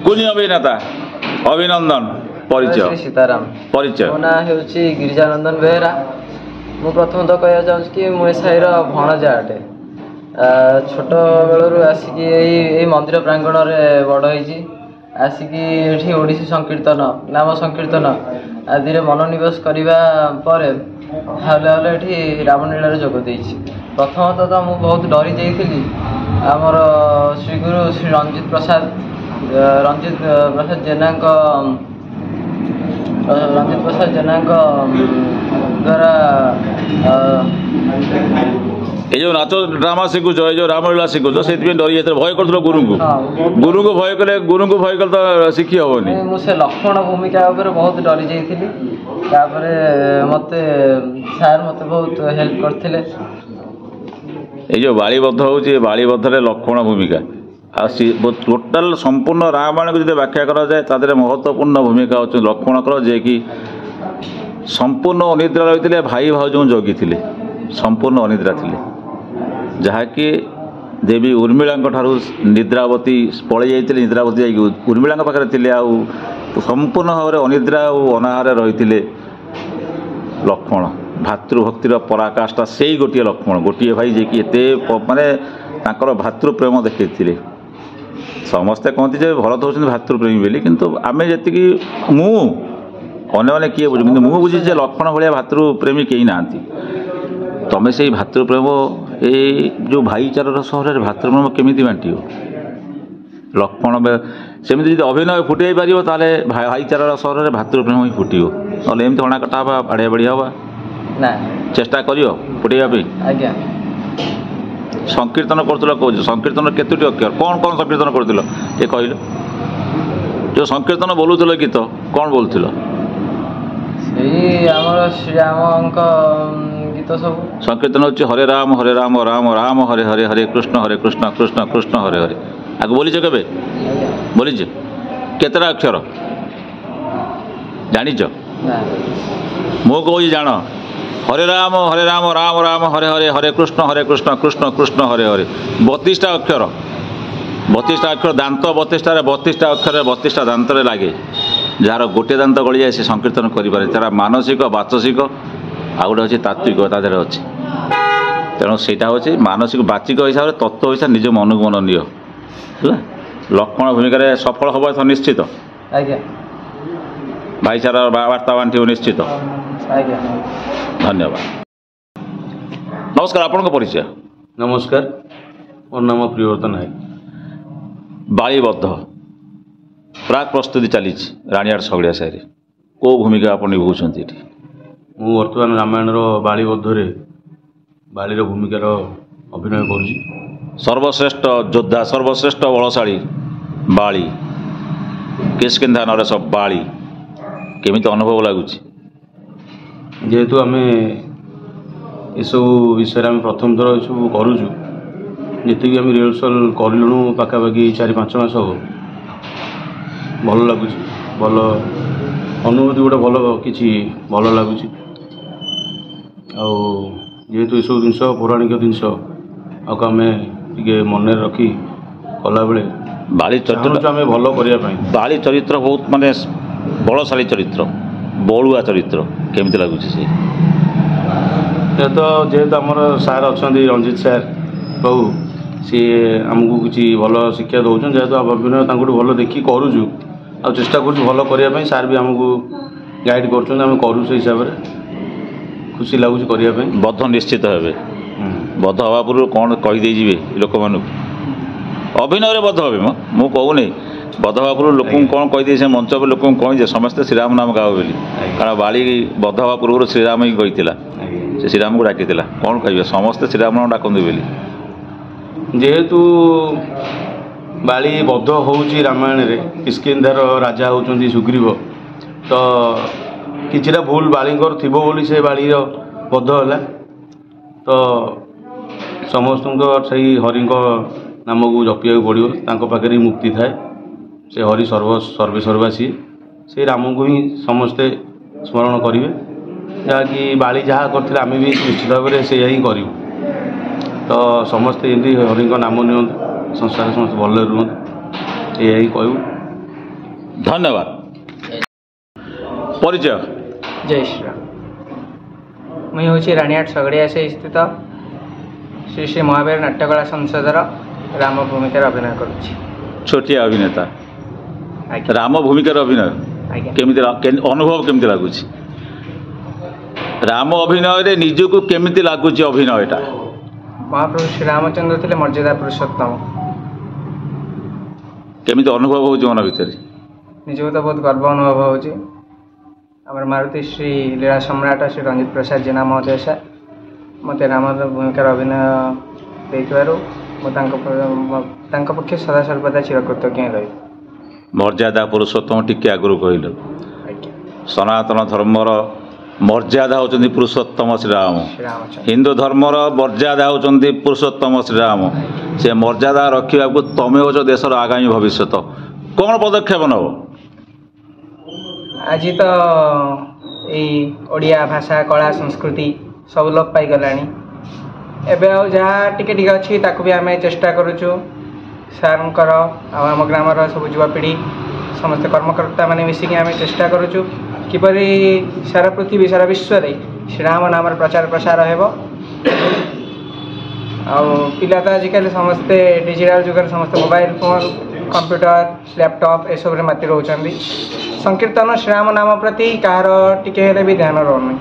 कुनी अभिनेता अभिनंदन परिचय सीताराम परिचय मो ना हूँ गिरिजानंदन बेहरा। मु प्रथम तो कह चाहूँ कि मु साईर भणजा अटे। छोट बेलू आसिक मंदिर प्रांगण में बड़ होती आसिकी एठी ओडिसी संकीर्तन नाम संकीर्तन आदि मनोनिवेश करने हाले हाले एठी रामलीला जोग देछि। प्रथम तो मु बहुत डरी जाइली। आमर श्रीगुरु श्री रंजित प्रसाद जेना द्वारा ये जो नाच ड्रामा शिखुच ये जो रामलीला शिखुच से डरी जाते भय कर गुरु को भय कले गुरु को भय कर तो शिखी हेनी। मुझे लक्ष्मण भूमिका बहुत डरी जाइली। मते सार मते बहुत हेल्प करथिले। ये जो बालीबद्ध होची बालीबद्ध लक्ष्मण भूमिका टोटाल संपूर्ण रामायण को जो व्याख्या करा जाए तादरे महत्वपूर्ण भूमिका अच्छे लक्ष्मणकर जे कि संपूर्ण अनिद्रा रही भाई भाउज जगी थे संपूर्ण अनिद्रा थे जहाँकि देवी उर्मिला निद्रावती पलि जाते निद्रावती जा उर्मिला पाखे थे आउ संपूर्ण भाव में अनिद्रा और अनाहार रही लक्ष्मण भातृभक्तिर पराकाष्ठा से ही गोटे लक्ष्मण गोटे भाई जे कि एते माने तांकर भातृप्रेम देखते समस्ते कहते जे भरत होती भातृप्रेमी बोली किंतु आम जी मु अन्य किए बुझ कि मुझे बुझी लक्ष्मण भाया भातृप्रेमी कहीं ना तमें से भातृप्रेम ये जो भाईचार सहर भातृप्रेम केमी बांटी लक्ष्मण सेमती जो अभिनय फुटे पार ताले भाईचार सहर भातृप्रेम ही फुट ना एमती हणा कटा हाँ बाड़िया बाड़िया हाँ चेष्टा कर फुटेबा आज्ञा संकीर्तन कर कौन संकीर्तन केतोटी अक्षर कौन कौन संकीर्तन कर ये कहल जो संकीर्तन बोलूल गीत कौन बोलूल श्रीराम गीत सब संकीर्तन होची हरे राम राम राम हरे हरे हरे कृष्ण कृष्ण कृष्ण हरे हरे आगे बोलीच के बोलीच केतटा अक्षर जानिच मु कह जान हरे राम राम राम हरे हरे हरे कृष्ण कृष्ण कृष्ण हरे हरे 32टा अक्षर 32टा अक्षर दांत 32टा अक्षर 32टा दांत लगे जार गोटे दांत गली जाए से संकीर्तन करें तार मानसिक वाचसिक आ गए अच्छे तात्विक तादेह अच्छे तेणु सेटा हूँ मानसिक वाचिक हिसाब से तत्व हिसाब निज मन को मन नियो लक्ष्मण भूमिका सफल हम तो निश्चित भाईचारा वार्ता बांटी निश्चित धन्यवाद। नमस्कार आपन परिचय। नमस्कार मोर नाम प्रियवर्तन नायक। बालीबद्ध प्राक प्रस्तुति चली राणीहाट सगड़िया साहि को भूमिका आप निभाऊँच मु वर्तमान रामायण बालीबद्ध बालीर भूमिकार अभिनय कर सर्वश्रेष्ठ योद्धा सर्वश्रेष्ठ बलशाली बाली किष्किंधा नरेश बाली केमिति अनुभव लगुच जेहेतु आम यसु विषय आम प्रथम थर ये सब करुचु जी आम रिहर्सल करूँ पाखापाखि 4-5 मास हम भल लगुच भल अनुभूति गोटे भल कि भल लगुच जेहेतु ये सब जिनस पौराणिक जिनस आम टे मन रखी कला बेले बाली चरित्र आम भल करने बाली चरित्र बहुत माने बलशाली चरित्र बलुआ चरित्र केमती लगुच से तो जेहेतु आमर सार अच्छा रंजित सार बाबू सी आमको किसी भल शिक्षा दौरान जेहेतु अभिनय भल देखी करुचु आ चेष्टा कर भल करने सार भी आमको गाइड करूँ से हिसाब से खुशी लगुच करने बद्ध निश्चित हे बद्ध हवा पूर्व कौन कहीदे लोक मान अभिनय बद्ध हे मु कहूनी बद्ध हवा पूर्व लोक कौन कहीदे से मंच पर लोक कहे समस्ते श्रीराम नाम गाओ बोली कारण बाली बद्ध हवा पूर्व श्रीराम ही कही से श्रीराम को डाकी कौन कहे समस्ते श्रीराम नाम डाकते बोली जेहेतु बाली बद्ध होउची रामायण रे किष्किंधार राजा होउचंदी सुग्रीव तो किछिटा भूल बालींकर थिबो बोली से बालीर बद्ध होला तो समस्त सही हरि नाम को जपिया पड़ो तांको पाखे ही मुक्ति थाए से हरि सर्वे सर्वा सी से राम को ही समस्ते स्मरण करेंगे जहाँकि बाली जहाँ करते आम भी निश्चित भाव में से ही करूँ तो समस्ते एमती हरि नाम नि संसार समस्त भल रुहत यही कहूँ धन्यवाद। परिचय। जय श्रीराम। मुझे हूँ राणीहाट सगड़िया से स्थित श्री श्री महावीर नाट्यकला संसदर राम भूमिकार अभिनय करुच्ची। छोटिया अभिनेता आज्ञा राम भूमिकार अभिनय आज्ञा केमिति अनुभव केमिति लागुची? राम अभिनय रे निजको केमिति लागुची अभिनयटा? महाप्रभु श्री रामचंद्र थे मर्यादा पुरुषोत्तम। केमिति अनुभव होउची मन भितर? निजको तो बहुत गर्व अनुभव होउची। आमर मारुति श्री लीला सम्राट श्री रंजित प्रसाद जेना महोदय सार मत राम भूमिकार अभिनय देइथिबारु पक्षे सदा सर्वदा चिरकृतज्ञ रही। मर्यादा पुरुषोत्तम टिके आगुरु कहलु। आज्ञा सनातन धर्मर मर्यादा होचंदी पुरुषोत्तम श्रीराम। श्रीरामचंद्र हिंदू धर्मर मर्यादा होचंदी पुरुषोत्तम श्रीराम। से मर्यादा रखा तमें होच देशर आगामी भविष्य। कौन पदक्षेप नब? आज तो यही ओडिया भाषा कला संस्कृति सब लोप पाई गलानी। एबे आ जहाँ टिके टिके अच्छी ताकू भी आम चेष्टा करुचु सारंकर आम ग्रामर सब युवापीढ़ी समस्त कर्मकर्ता माने मिसिकी आम चेष्टा करुचु किपरि सारा पृथ्वी सारा विश्व रे श्रीराम नाम प्रचार प्रसार हेबो। आ पिला तो आजिकल समस्ते डिजिटल जुग समस्त मोबाइल फोन कंप्यूटर लैपटॉप एसब रे माति रोचंदी। संकीर्तन श्रीराम नाम प्रति कहार टिके हेले भी ध्यान रहनी।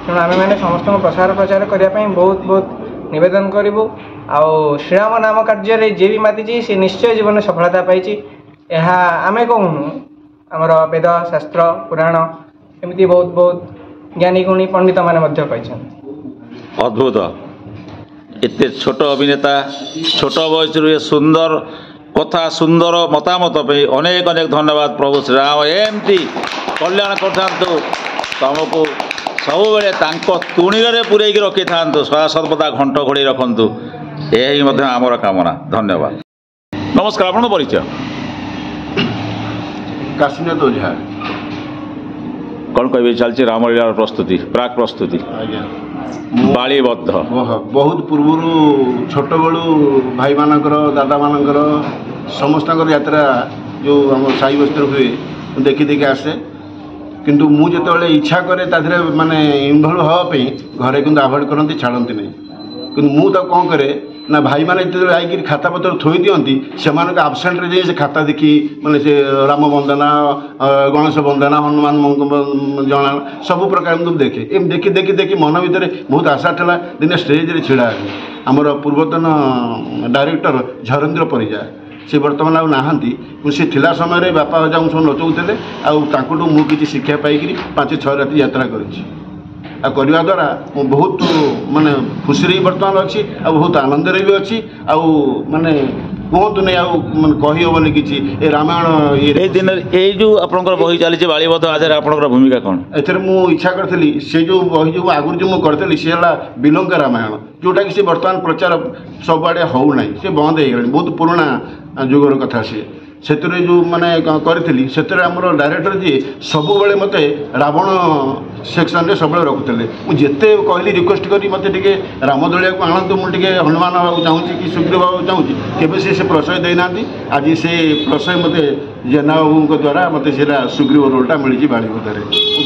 तेणु आम मैंने समस्त प्रसार प्रचार करने बहुत बहुत निवेदन करूँ। आउ श्रीराम नाम कार्य जे भी मातिची से निश्चय जीवन सफलता पाई। यह आम कहूँ आमर वेद शास्त्र पुराण एमती बहुत बहुत ज्ञानी गुणी पंडित मैंने कही। अद्भुत। एते छोट अभिनेता छोट बयस सुंदर कथा सुंदर मतामत पे अनेक अनेक धन्यवाद। प्रभु श्रीराम एमती कल्याण करथांतु तुमको सब बेले तुणीरे पूरेकी रखी था सदा सर्वदा घंट घोड़ी रखु। यही आमर कामना। धन्यवाद। नमस्कार। आपन परिचय? काशीनाथ ओझा। कौन कहे चलती रामलीला प्रस्तुति प्राक प्रस्तुति बालीबद्ध बहुत पूर्व छोट बड़ू भाई मानकर दादा मानकर समस्त यात्रा जो आम साई बस्तर हुए देखी देखी आसे। किंतु मु जो इच्छा करे ताधरे माने इनभल्व हाँपी घरे कि आभोड करती छाड़ती नहीं। कि मु तो कौन करे ना भाई मैंने आई खाता पत्र थोई दिखती से आबसेंट रे से खाता देखी माने से राम वंदना गणेश वंदना हनुमान जना सब प्रकार देखे एम देखी देखी देखी मन भितर बहुत आशा था। दिने स्टेज रे छिड़ा आमर पूर्वतन डायरेक्टर झरेन्द्र परिजा से बर्तमान आउ नहांती। से थिला समय बापा हजा सब नचौले आउटू मुझे शिक्षा पाई 5-6 राति यात्रा करी करने द्वारा बहुत माने खुशी बर्तमान अच्छी बहुत आनंद भी अच्छी माने कहतु नहीं कहीहबनी कि रामायण ये दिन ये जो आपंकर बही चली बालीबद्ध आधार आपंकर भूमिका कौन? एथर मु इच्छा करी से जो बही जो आगुरी जो करी सी है बिलंका रामायण जोटा कि बर्तमान प्रचार सबुआड़े होना से बंद हो गला। बहुत पुराणा जुगर कथा सी से जो मैंने करी से डायरेक्टर जी सब बेले मत रावण सेक्शन रे सब रखुले। मुझे कहली रिक्वेस्ट करी मत टे रामदलिया को आणतु मुझे हनुमान हाँ चाहूँगी कि सुग्रीव हाँ चाहूँगी केवे से प्रशय देना। आज से प्रशय मत जेना बाबू द्वारा मत सुग्रीव रोलटा मिली बालीबद्ध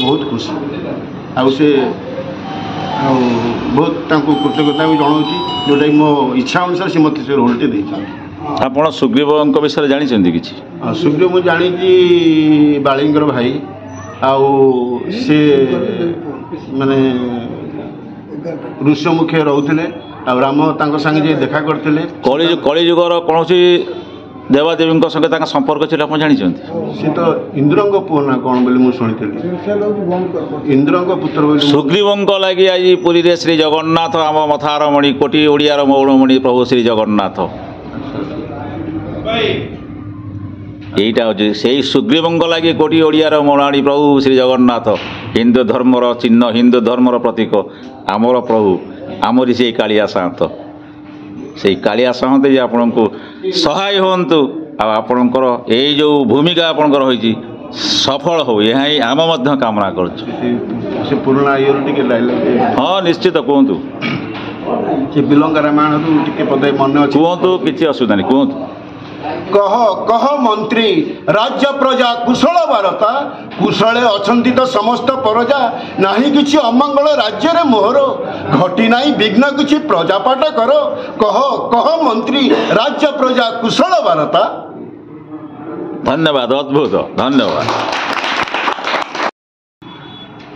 बहुत खुशी से बहुत कृतज्ञता भी जनाऊँगी जोटा कि मो इच्छा अनुसार से मत से रोलटे देती। आपण सुग्रीव विषय जानी किसी? सुग्रीव मुझे जानी बालींगर भाई से माने ऋष्यमुखे रोते राम संगे देखा करते। कलिजुगर कौन देवादेवी संगे संपर्क थी आप जानी? सी तो इंद्र पुओ ना कौन बोली मुझे शुणी इंद्र पुत्र सुग्रीव लगी आज पुरी रे श्री जगन्नाथ आम मथार मणि कोटी ओडियार मौणमणि प्रभु श्री जगन्नाथ यहीटा हूँ से सुग्रीव लगे कोटी ओडियार मौणाणी प्रभु श्री जगन्नाथ हिंदू धर्मर चिन्ह हिंदू धर्मर प्रतीक आमर प्रभु आमरी से कालिया साहत से कालिया साहत जे आपण को सहाय हूँ आपणकर यही जो भूमिका आपणकर होई सफल हो यह आम कामना कर। हाँ निश्चित कहतु बिलंगा रामायण टे पदे मन कहतु किसी असुविधा नहीं कहतु। कह कह मंत्री राज्य प्रजा कुशल वार्ता कुशले अछंती तो समस्त प्रजा नाही किछि अमंगल राज्य रे मोहर घटी नाही विघ्न किछि प्रजापाठ करो कह कह मंत्री राज्य प्रजा कुशल वार्ता। धन्यवाद, अद्भुत, धन्यवाद।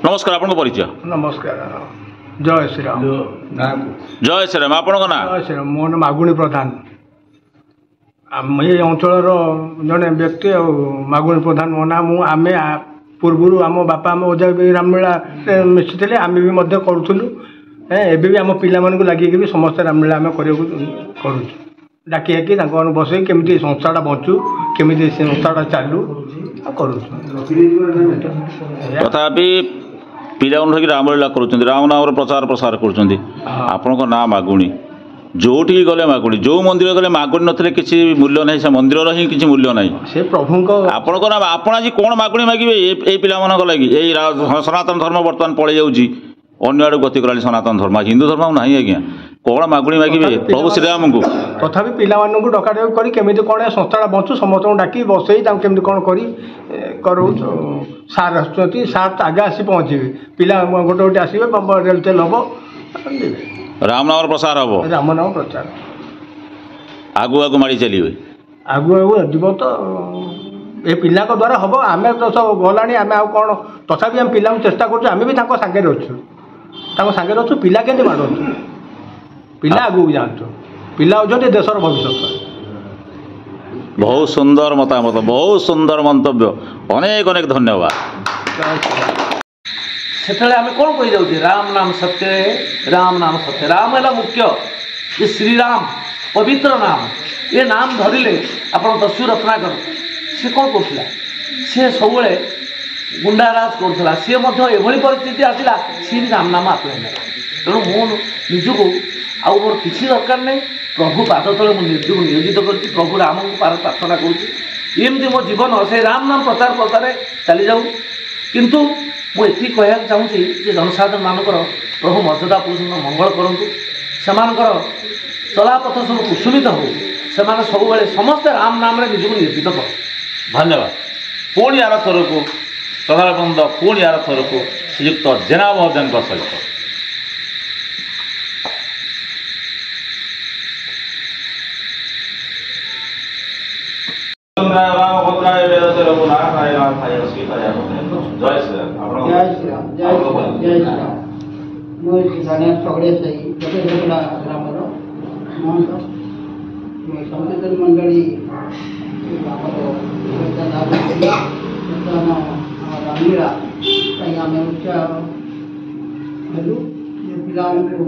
नमस्कार, आपन परिचय? नमस्कार, जय श्री राम। जय श्री राम। आपन ना? जय श्री राम। मो मागुणी प्रधान। आम ये अंचल जड़े व्यक्ति मागुणी प्रधान मो ना। आमे पूर्व आम बापा आम ओजा भी रामलीला मिशिले आम भी करूँ। एबी आम पिला लगे समस्त रामलीला आम करूँ डाकी हाकी बसई केमी संस्थाटा बंचू केमी संस्थाटा चालू करूँ। तथापि पिला रामलीला करुँच राम नाम प्रचार प्रसार कर ना मागुणी जोटी गले मागुणी जो मंदिर गले मागुणी नथिले किसी मूल्य नहीं से मंदिर ही किसी मूल्य नहीं से प्रभु आपण को आप आज कौन मागुणी मागे ये पिला लगी यही सनातन धर्म बर्तमान पड़े जाऊँगी अन्य आड़ गति करा सनातन धर्म हिंदू धर्म ना आज्ञा कौन मागुणी मागे प्रभु श्रीराम को तथापि पिला डकाडक करी केमी कौन संस्था बंचू समस्त डाकी बसई केमी कौन करूँ सार आसुँच सार आगे आसी पहुँचे पिला गोटे गोटे आसवे रेल तेल हम राम नाम प्रसार हम राम नाम प्रचार आगु आगु माड़ी चलिए आगु आगु जीव तो ये पिला द्वारा हम आम तो सब गला आम आउ कौन तथापि आम पिला चेष्टा करूँ आम भी सागे अच्छु सागे अच्छु पिला के माड़ू पिला आगू जातु पिला होती देशर भविष्य। बहुत सुंदर मतामत, बहुत सुंदर मंतव्य, अनेक अनेक धन्यवाद। से आम कौन कही जाऊे राम नाम सत्य, राम नाम सत्य, राम है मुख्य। ये श्रीराम पवित्र नाम, ये नाम धरिले आप दस्यु रत्नाकर सी कौन करूला सी सब गुंडाराज करूला सी एभली परिस्थिति आसला सी भी राम नाम आपे तेणु मु निजक आउ मोर किसी दरकार नहीं प्रभु पाद तले मुझे नियोजित कर प्रभु राम को प्रार्थना करुँची मो जीवन से राम नाम प्रचार प्रसार चली जाऊ किंतु मुझे कहना चाहूँगी जे जनसाधारण मानकर प्रभु मर्यादा पुरुष मंगल करूँ से चलापथ सब कुसुमित हो से सब समस्त राम नाम निजक नियोजित कर। धन्यवाद। पुणी आर थर को सदाबंद पुणी आर थर को श्रीयुक्त जेना महोदय सहित रामभद्राय वेदसे रघुनाथाय नाथाय सीताय जय श्री राम। जय श्री राम। जय श्री राम। जय श्री राम। ମୁଁ ଜାଣିବା ସगळे सही ଗୋଟେ ଗୋଟେ ଗ୍ରାମର ସଂକୀର୍ତ୍ତନ ମଣ୍ଡଳୀ ଆମର ରାମଲୀଳା ପାଇଁ ଆମେ ଉତ୍ସାହ ହେଲୁ ପିଲାମାନଙ୍କୁ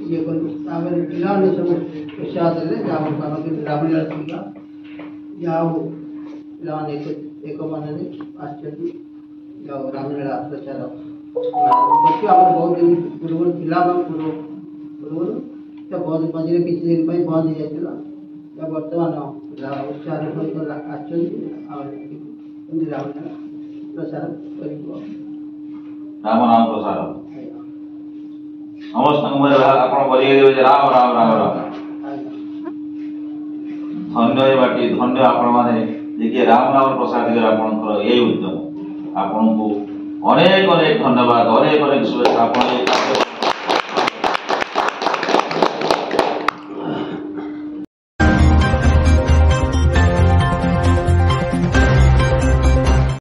ଇଏ କଲୁ ତାପରେ ପିଲାମାନେ ସବୁ ଉତ୍ସାହ ଦେଲେ ଯାହା ହଉ ଆମେ ରାମଲୀଳା ଶିଖିବା ଯାହା ହଉ ପିଲାମାନେ ଏକ ମନରେ ଆସିଛନ୍ତି ଯାହା ରାମଲୀଳା ପ୍ରଚାର ଆମର ବହୁତ ଦିନ ପୂର୍ବରୁ ଥିଲା ପୂର୍ବରୁ ତ ବହୁତ ମଝିରେ କିଛି ଦିନ ପାଇଁ ବନ୍ଦ ହେଇଯାଇଥିଲା ବର୍ତ୍ତମାନ ଉତ୍ସାହର ସହିତ ଆସିଛନ୍ତି ଆଉ ଏମିତି ରାମଲୀଳା ପ୍ରଚାର କରିବ राम नाम प्रसार समस्त आपण बजे राम राम राम राम धन्य बाटी धन्य आपण माने देखिए राम नाम प्रसार दिगरे आपनकर यही उद्यम आपन को अनेक अनेक धन्यवाद अनेक अनेक शुभेच्छा।